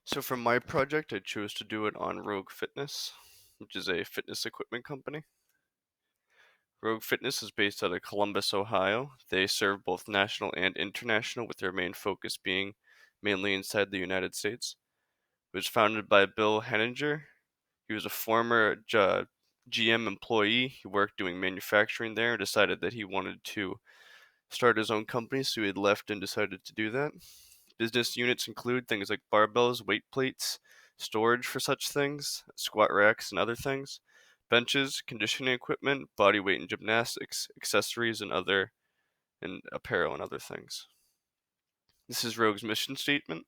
So for my project, I chose to do it on Rogue Fitness, which is a fitness equipment company. Rogue Fitness is based out of Columbus, Ohio. They serve both national and international, with their main focus being mainly inside the United States. It was founded by Bill Henninger. He was a former GM employee. He worked doing manufacturing there and decided that he wanted to start his own company, so he had left and decided to do that. Business units include things like barbells, weight plates, storage for such things, squat racks and other things, benches, conditioning equipment, body weight and gymnastics, accessories and apparel and other things. This is Rogue's mission statement.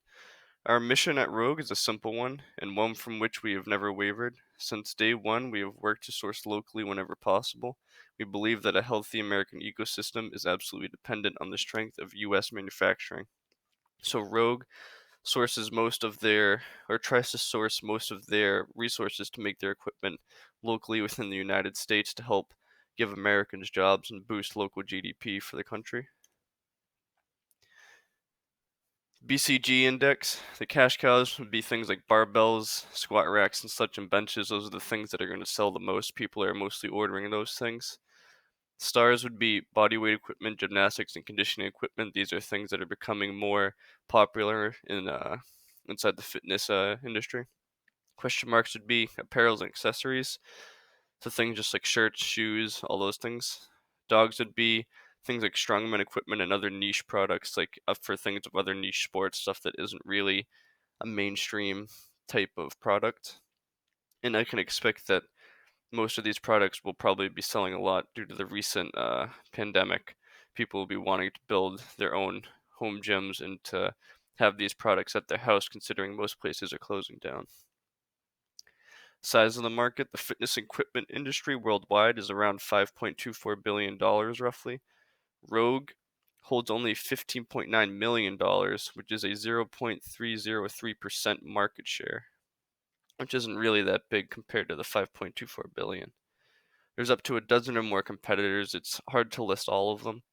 Our mission at Rogue is a simple one, and one from which we have never wavered. Since day one, we have worked to source locally whenever possible. We believe that a healthy American ecosystem is absolutely dependent on the strength of U.S. manufacturing. So Rogue sources most of their, or tries to source most of their resources to make their equipment locally within the United States to help give Americans jobs and boost local GDP for the country. BCG index, the cash cows would be things like barbells, squat racks, and such, and benches. Those are the things that are going to sell the most. People are mostly ordering those things. Stars would be bodyweight equipment, gymnastics, and conditioning equipment. These are things that are becoming more popular inside the fitness industry. Question marks would be apparels and accessories. So things just like shirts, shoes, all those things. Dogs would be things like strongman equipment and other niche products, like for things of other niche sports, stuff that isn't really a mainstream type of product. And I can expect that most of these products will probably be selling a lot due to the recent pandemic. People will be wanting to build their own home gyms and to have these products at their house, considering most places are closing down. Size of the market, the fitness equipment industry worldwide is around $5.24 billion roughly. Rogue holds only $15.9 million, which is a 0.303% market share, which isn't really that big compared to the 5.24 billion. There's up to a dozen or more competitors. It's hard to list all of them.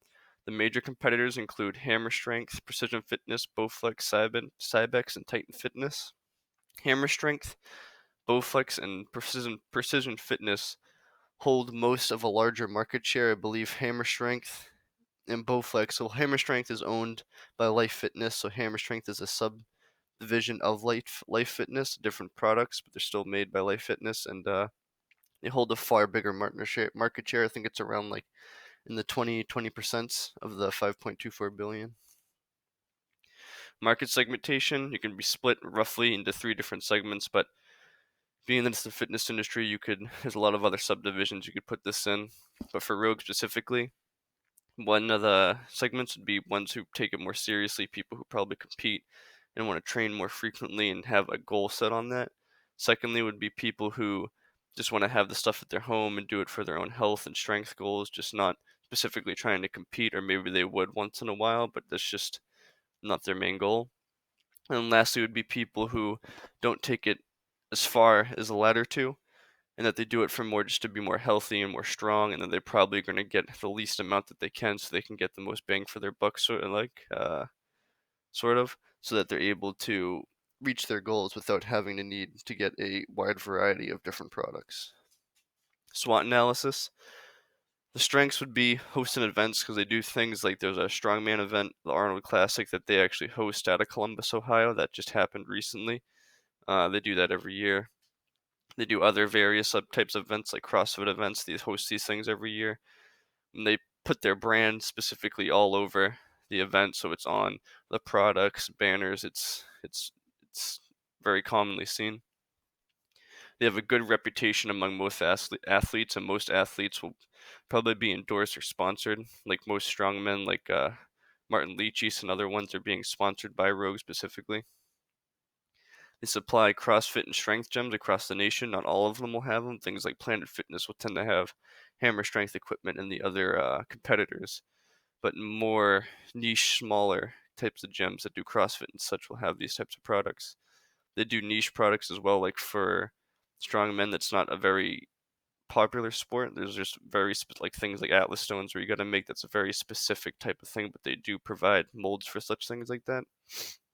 The major competitors include Hammer Strength, Precision Fitness, Bowflex, Cybex, and Titan Fitness. Hammer Strength, Bowflex, and Precision Fitness hold most of a larger market share. I believe Hammer Strength and Bowflex. So Hammer Strength is owned by Life Fitness. So Hammer Strength is a subdivision of Life Fitness, different products, but they're still made by Life Fitness, and they hold a far bigger market share. I think it's around like in the 20% of the 5.24 billion. Market segmentation, you can be split roughly into three different segments, but being that it's the fitness industry, there's a lot of other subdivisions you could put this in. But for Rogue specifically, one of the segments would be ones who take it more seriously, people who probably compete and want to train more frequently and have a goal set on that. Secondly, would be people who just want to have the stuff at their home and do it for their own health and strength goals, just not specifically trying to compete, or maybe they would once in a while, but that's just not their main goal. And lastly, would be people who don't take it as far as the latter two, and that they do it for more just to be more healthy and more strong, and then they're probably going to get the least amount that they can so they can get the most bang for their buck, sort of, so that they're able to reach their goals without having to need to get a wide variety of different products. SWOT analysis. The strengths would be hosting events because they do things like there's a strongman event, the Arnold Classic, that they actually host out of Columbus, Ohio. That just happened recently. They do that every year. They do other various types of events like CrossFit events. They host these things every year. And they put their brand specifically all over the event, so it's on the products, banners. It's very commonly seen. They have a good reputation among most athletes, and most athletes will probably be endorsed or sponsored. Like most strongmen, like Martin Lichis and other ones, are being sponsored by Rogue specifically. They supply CrossFit and strength gyms across the nation. Not all of them will have them. Things like Planet Fitness will tend to have Hammer Strength equipment and the other competitors, but more niche, smaller types of gyms that do CrossFit and such will have these types of products. They do niche products as well, like for strong men. That's not a very popular sport. There's just like things like Atlas stones where you got to make that's a very specific type of thing, but they do provide molds for such things like that.